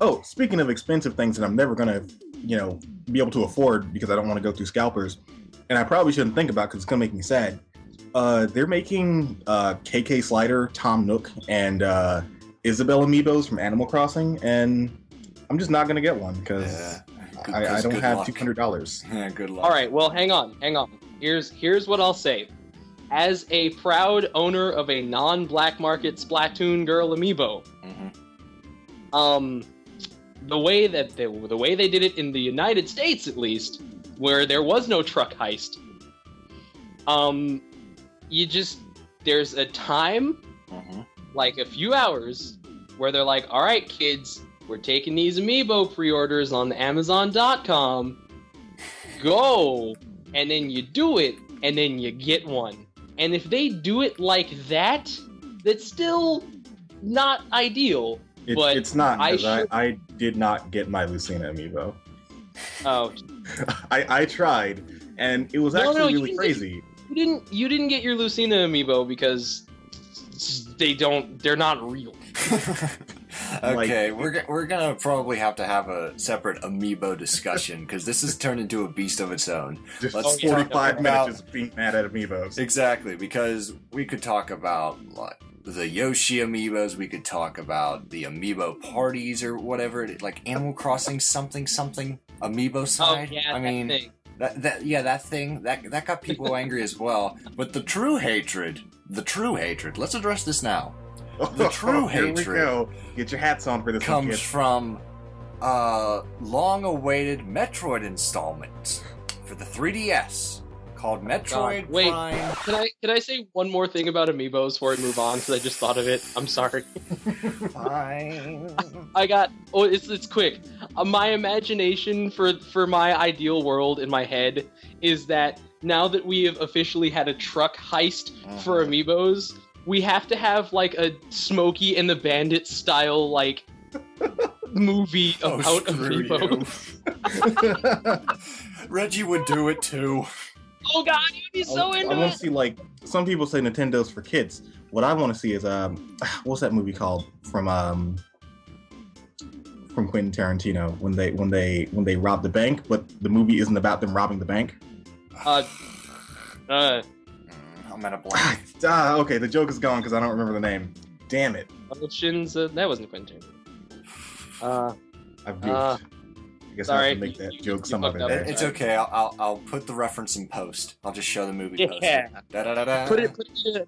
Oh, speaking of expensive things that I'm never gonna, be able to afford because I don't want to go through scalpers, and I probably shouldn't think about because it's gonna make me sad. They're making KK Slider, Tom Nook, and Isabelle amiibos from Animal Crossing, and I'm just not gonna get one because I don't have $200. Yeah, good luck. All right, well, hang on. Here's what I'll say. As a proud owner of a non-black market Splatoon girl amiibo, the way they did it in the United States, at least, where there was no truck heist, there's a time, like a few hours, where they're like, all right, kids, we're taking these amiibo pre-orders on Amazon.com. Go! And then you do it, and then you get one. And if they do it like that, that's still not ideal. But it's not, because I did not get my Lucina amiibo. Oh. I tried, and it was actually really crazy. You didn't get your Lucina amiibo because they're not real. Okay, we're gonna probably have to have a separate amiibo discussion because this has turned into a beast of its own. Let's 45 minutes just being mad at amiibos. Exactly, because we could talk about the Yoshi amiibos, we could talk about the amiibo parties or whatever, like Animal Crossing something amiibo side. Oh, yeah, I mean, that thing that got people angry as well. But the true hatred. Let's address this now. The true hatred. Here we go. Get your hats on for this. Comes from long-awaited Metroid installment for the 3DS called Metroid Prime. Can I say one more thing about amiibos before we move on? Because I just thought of it. I'm sorry. Fine. It's quick. My imagination for my ideal world in my head is that now that we have officially had a truck heist for amiibos, we have to have like a Smokey and the Bandit style like movie about amiibos. Reggie would do it too. Oh god, you'd be so into it. I want to see, like, some people say Nintendo's for kids. What I want to see is what's that movie called from Quentin Tarantino when they rob the bank, but the movie isn't about them robbing the bank. I'm at a blank. Okay, the joke is gone because I don't remember the name. Damn it. Oceans, that wasn't Quentin Tarantino. I've goofed. I guess I have to make that joke some other day. It's okay. I'll put the reference in post. I'll just show the movie post. Yeah. Put it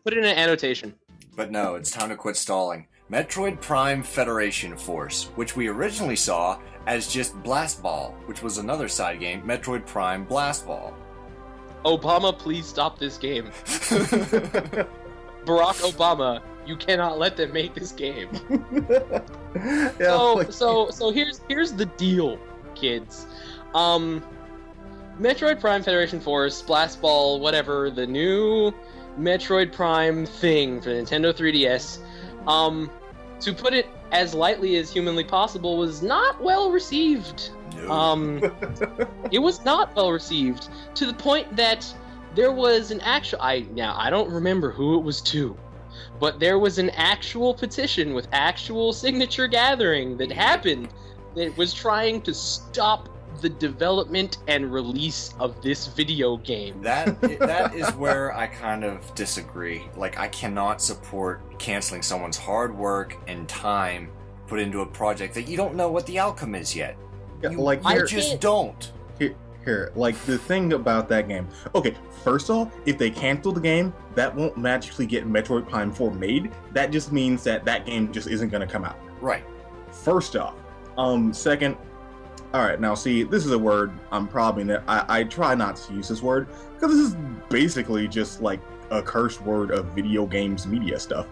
in an annotation. But no, it's time to quit stalling. Metroid Prime Federation Force, which we originally saw as just Blast Ball, which was another side game, Metroid Prime Blast Ball. Obama, please stop this game. Barack Obama, you cannot let them make this game. So here's the deal, kids. Metroid Prime Federation Force, Blast Ball, whatever, the new Metroid Prime thing for the Nintendo 3DS, to put it as lightly as humanly possible, was not well received. No. It was not well received, to the point that there was an actual... I don't remember who it was to, but there was an actual petition with actual signature gathering that happened that was trying to stop the development and release of this video game. That is where I kind of disagree. Like, I cannot support canceling someone's hard work and time put into a project that you don't know what the outcome is yet. Yeah, you just don't. Here, like, the thing about that game... Okay, first off, if they cancel the game, that won't magically get Metroid Prime 4 made. That just means that game just isn't going to come out. Right. First off. Second... Alright, now see, this is a word I'm probably... I try not to use this word, because this is basically just, like, a cursed word of video games media stuff.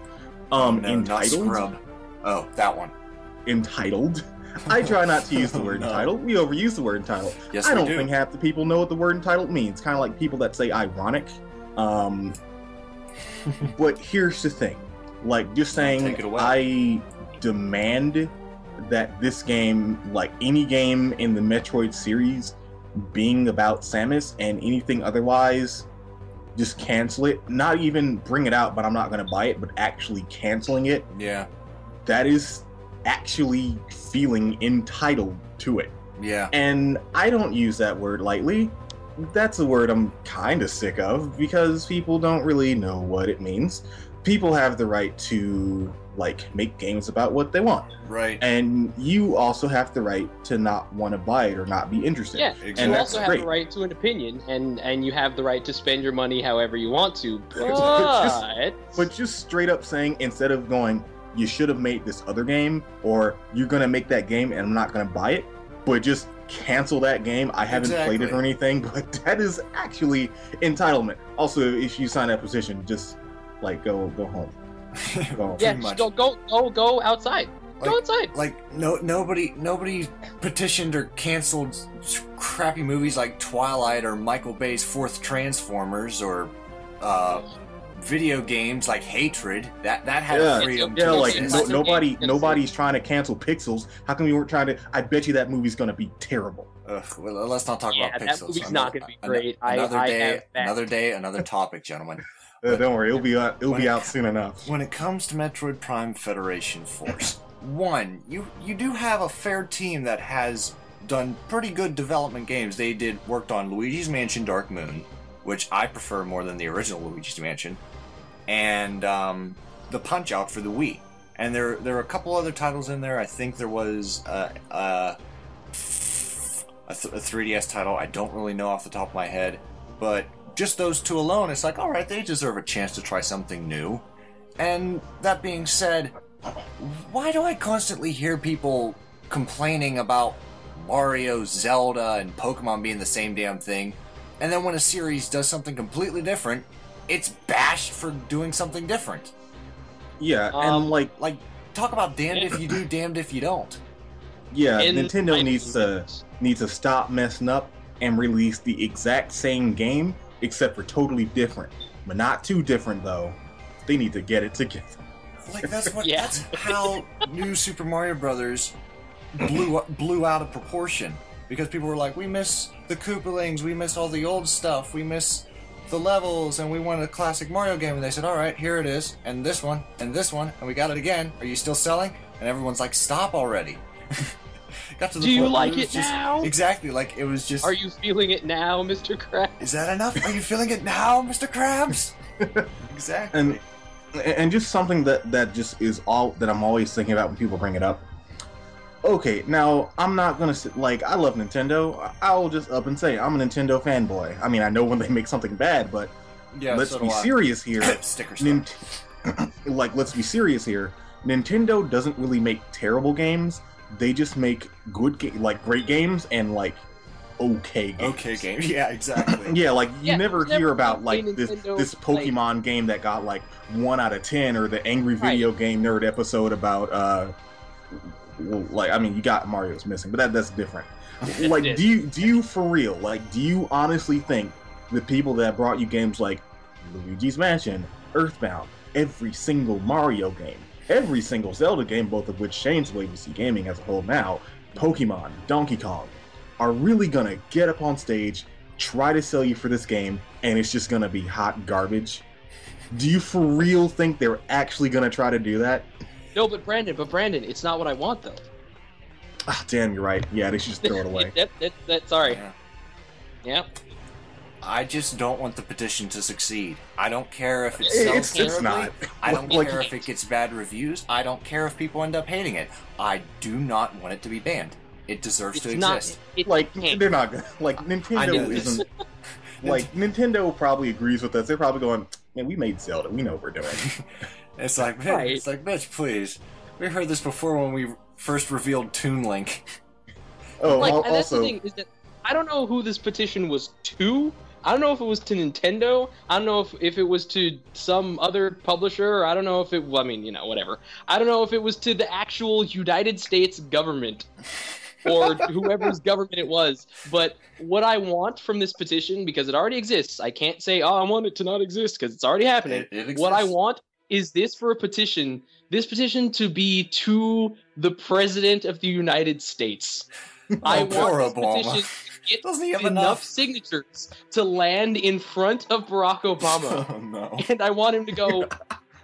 Entitled? Not scrub. Oh, that one. Entitled? I try not to use the word entitled. We overuse the word entitled. Yes, I don't think half the people know what the word entitled means. Kind of like people that say ironic. But here's the thing. Like, just saying, I demand that this game, like any game in the Metroid series, being about Samus, and anything otherwise, just cancel it. Not even bring it out, but I'm not going to buy it, but actually canceling it. Yeah. That is actually feeling entitled to it. Yeah. And I don't use that word lightly. That's a word I'm kind of sick of because people don't really know what it means. People have the right to make games about what they want. Right. And you also have the right to not want to buy it or not be interested. Yeah, Exactly. you And also that's have great. the right to an opinion, and you have the right to spend your money however you want to. But just straight up saying, instead of going, you should have made this other game, or you're going to make that game and I'm not going to buy it, but just cancel that game. I haven't played it or anything, but that is actually entitlement. Also, if you sign that petition, just go home. Go. Yeah, Pretty just much. go outside. Go outside. Nobody petitioned or canceled crappy movies like Twilight or Michael Bay's Fourth Transformers or video games like Hatred. That had freedom. Yeah, to like exist. nobody's trying to cancel Pixels. How come you weren't trying to? I bet you that movie's gonna be terrible. Ugh, well, let's not talk about Pixels. That movie's not going to be great. Another day, another topic, gentlemen. Don't worry, it'll be out soon enough. When it comes to Metroid Prime Federation Force, one, you do have a fair team that has done pretty good development games. They worked on Luigi's Mansion Dark Moon, which I prefer more than the original Luigi's Mansion, and the Punch Out for the Wii. And there are a couple other titles in there. I think there was a 3DS title. I don't really know off the top of my head, but just those two alone, it's like, all right, they deserve a chance to try something new. And that being said, why do I constantly hear people complaining about Mario, Zelda, and Pokemon being the same damn thing, and then when a series does something completely different, it's bashed for doing something different? Yeah, and talk about damned if you do, damned if you don't. Yeah, Nintendo needs to stop messing up and release the exact same game, except for totally different. But not too different, though. They need to get it together. That's how New Super Mario Brothers blew out of proportion. Because people were like, we miss the Koopalings, we miss all the old stuff, we miss the levels, and we want a classic Mario game. And they said, all right, here it is, and this one, and we got it again. Are you still selling? And everyone's like, stop already. Got to the Do you point like where it now? Exactly, it was just... Are you feeling it now, Mr. Krabs? Is that enough? Are you feeling it now, Mr. Krabs? Exactly. And just something that just is all that I'm always thinking about when people bring it up. Okay, now, I'm not gonna say, I love Nintendo. I'll just up and say, I'm a Nintendo fanboy. I mean, I know when they make something bad, but let's be serious here. Sticker let's be serious here. Nintendo doesn't really make terrible games. They just make great games and okay games. Okay games, yeah, exactly. Yeah, you never hear about Nintendo, this Pokemon game that got 1 out of 10, or the Angry Video Game Nerd episode about you got Mario's missing, but that's different. Do you for real, do you honestly think the people that brought you games like Luigi's Mansion, Earthbound, every single Mario game, every single Zelda game, both of which changed ABC gaming as a whole now, Pokemon, Donkey Kong, are really gonna get up on stage, try to sell you for this game, and it's just gonna be hot garbage? Do you for real think they're actually gonna try to do that? No, but Brandon, it's not what I want, though. Ah, damn, you're right. Yeah, they should just throw it away. Sorry. Yeah. I just don't want the petition to succeed. I don't care if it sells terribly. It's not. I don't care if it gets bad reviews. I don't care if people end up hating it. I do not want it to be banned. It deserves to exist. They're not gonna. Nintendo isn't. Nintendo probably agrees with us. They're probably going, man, we made Zelda. We know what we're doing. It's bitch, please. We heard this before when we first revealed Toon Link. Oh, that's the also, thing, is that I don't know who this petition was to. I don't know if it was to Nintendo. I don't know if it was to some other publisher. I don't know if it... Well, I mean, whatever. I don't know if it was to the actual United States government or whoever's government it was. But what I want from this petition, because it already exists, I can't say, I want it to not exist because it's already happening. It exists. What I want is this petition to be to the President of the United States. I want this petition get Doesn't he have enough signatures to land in front of Barack Obama. Oh, no. And I want him to go,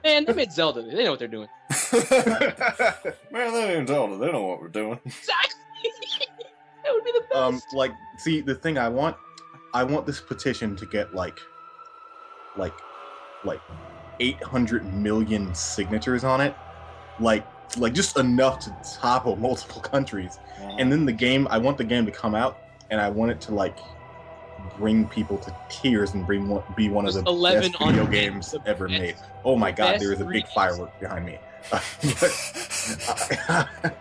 man, they made Zelda. They know what they're doing. Man, they didn't tell us. They know what we're doing. Exactly. That would be the best. Like, see, the thing I want this petition to get like 800 million signatures on it, like just enough to topple multiple countries. And then I want the game to come out, and I want it to like bring people to tears and be one of the best video games ever made. Oh my god, there is a big firework behind me.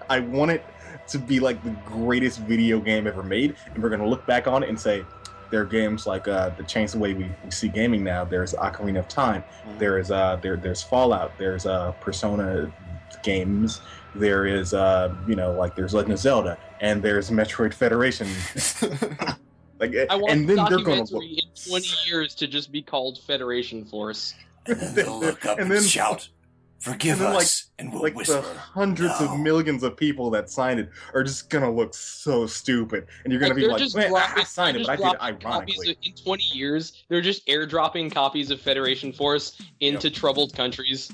I want it to be like the greatest video game ever made, and we're gonna look back on it and say there are games like that change the way we see gaming now. There's Ocarina of Time, there's Fallout, there's Persona games, there is like there's Legend of Zelda, and there's Metroid Federation. Like, I want and then they're gonna documentary in 20 years to just be called Federation Force. And then they'll look up and shout, "Forgive us," and we'll whisper. The hundreds of millions of people that signed it are just gonna look so stupid, and you're gonna be like, "Man, I signed it, but I did it ironically." In 20 years, they're just airdropping copies of Federation Force into troubled countries.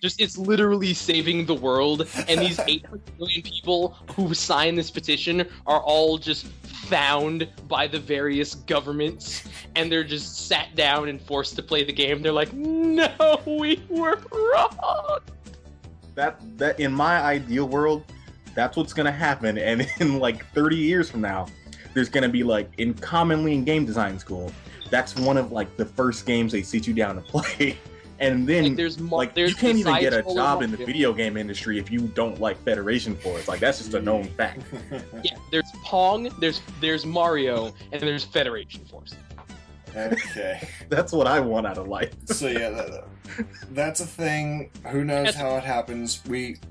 Just, it's literally saving the world, and these 800 million people who sign this petition are all just found by the various governments, and they're just sat down and forced to play the game. They're like, no, we were wrong! That in my ideal world, that's what's gonna happen, and in like 30 years from now, there's gonna be like, commonly in game design school, that's one of like the first games they sit you down to play. And then, there's you can't even get a job in the video game industry if you don't like Federation Force. Like, that's just a known fact. Yeah, there's Pong, there's Mario, and there's Federation Force. Okay. That's what I want out of life. So yeah, that's a thing. Who knows how it happens?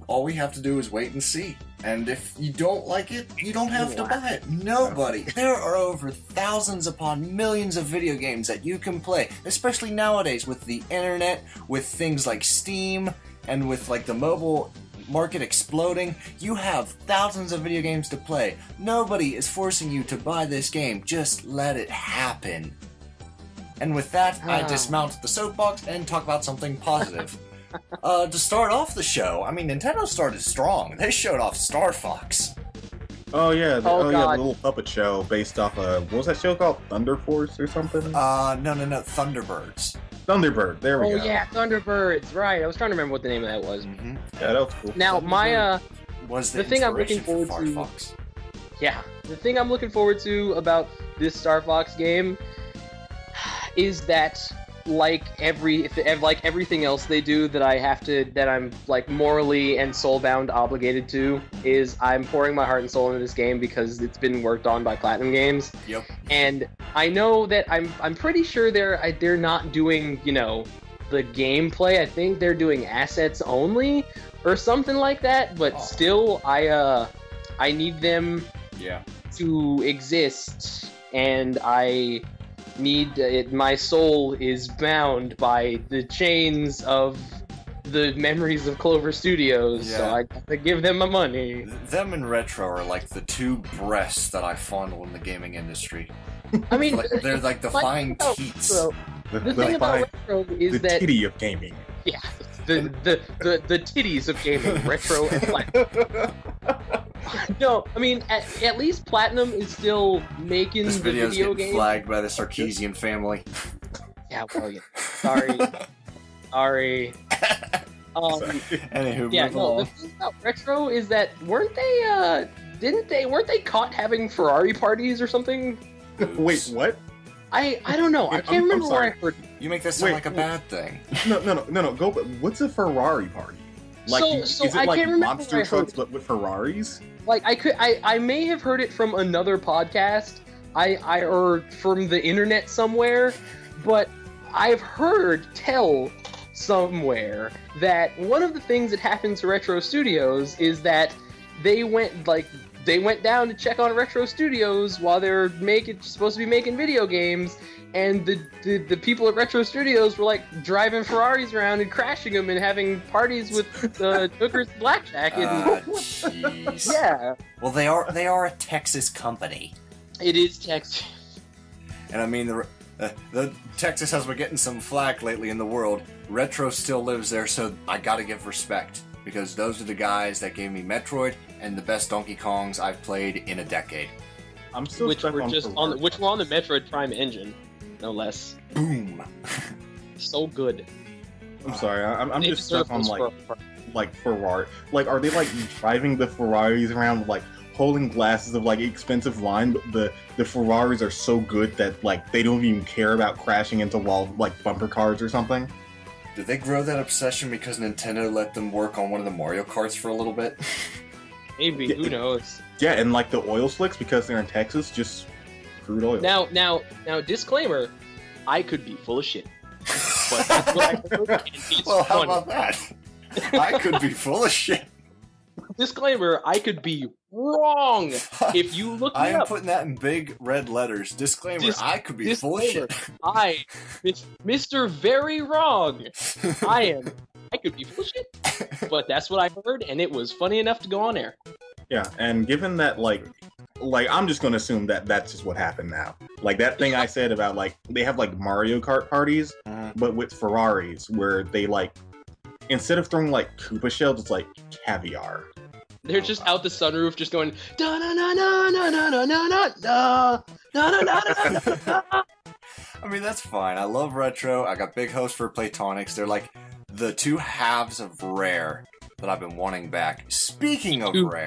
All we have to do is wait and see. And if you don't like it, you don't have to buy it. Nobody. There are over thousands upon millions of video games that you can play, especially nowadays with the internet, with things like Steam, and with like the mobile market exploding. You have thousands of video games to play. Nobody is forcing you to buy this game. Just let it happen. And with that, I dismount the soapbox and talk about something positive. To start off the show, I mean, Nintendo started strong. They showed off Starfox. Oh yeah, the little puppet show based off of, what was that show called? Thunder Force or something? No, Thunderbirds. Thunderbird, there we go. Oh yeah, Thunderbirds, right. I was trying to remember what the name of that was. Mm-hmm. Yeah, that was cool. Now, the thing I'm looking forward to... Yeah, the thing I'm looking forward to about this Starfox game is that, like everything else they do that I'm like morally and soul-bound obligated to, is I'm pouring my heart and soul into this game because it's been worked on by Platinum Games. Yep. And I know that I'm pretty sure they're not doing, the gameplay. I think they're doing assets only or something like that, but still I need them to exist, and I need it. My soul is bound by the chains of the memories of Clover Studios, so I gotta give them my money. Them and Retro are like the two breasts that I fondle in the gaming industry. I mean, they're like the fine teats. The thing about Retro is the titty of gaming. Yeah, the titties of gaming, Retro and Platinum. No, I mean, at least Platinum is still making this the video game. Flagged by the Sarkeesian family. Yeah, well, yeah. Sorry. Anywho, the thing about Retro is that weren't they caught having Ferrari parties or something? Wait, what? I don't know. I can't remember where I heard. You make that sound like a bad thing. No. Go. What's a Ferrari party? Like, is it I like can't remember monster trucks but with Ferraris? Like, I may have heard it from another podcast, or from the internet somewhere, but I've heard tell somewhere that one of the things that happens to Retro Studios is that they went down to check on Retro Studios while they're supposed to be making video games, and the people at Retro Studios were like driving Ferraris around and crashing them and having parties with hookers and blackjack. Jeez. Yeah. Well, they are a Texas company. It is Texas. And I mean, The Texas has been getting some flack lately in the world. Retro still lives there, so I gotta give respect. Because those are the guys that gave me Metroid and the best Donkey Kongs I've played in a decade. I'm still which stuck were on just Ferrari. on which were on the Metroid Prime engine, no less. Boom! So good. I'm sorry, I'm They just stuck deserve on those like Ferrari. Like, are they like driving the Ferraris around like holding glasses of like expensive wine? But the Ferraris are so good that like they don't even care about crashing into like bumper cars or something. Did they grow that obsession because Nintendo let them work on one of the Mario Karts for a little bit? Maybe, who knows? Yeah, and like the oil slicks, because they're in Texas, just crude oil. Now, disclaimer: I could be full of shit. But that's what I heard, and it's Well, how funny. about that? I could be full of shit. Disclaimer: I could be wrong. If you look me I am up, putting that in big red letters. Disclaimer, I could be full of disclaimer, shit. Mr. Very Wrong. I could be full of shit, but that's what I heard, and it was funny enough to go on air. Yeah, and given that like I'm just gonna assume that that's just what happened now. Like that thing I said about like they have like Mario Kart parties, but with Ferraris, where they like instead of throwing like Koopa shells, it's like caviar. They're just out the sunroof, just going da na na na na na na na na na na na na na. I mean, that's fine. I love retro. I got big hopes for Platonics. They're like the two halves of Rare that I've been wanting back. Speaking of Rare,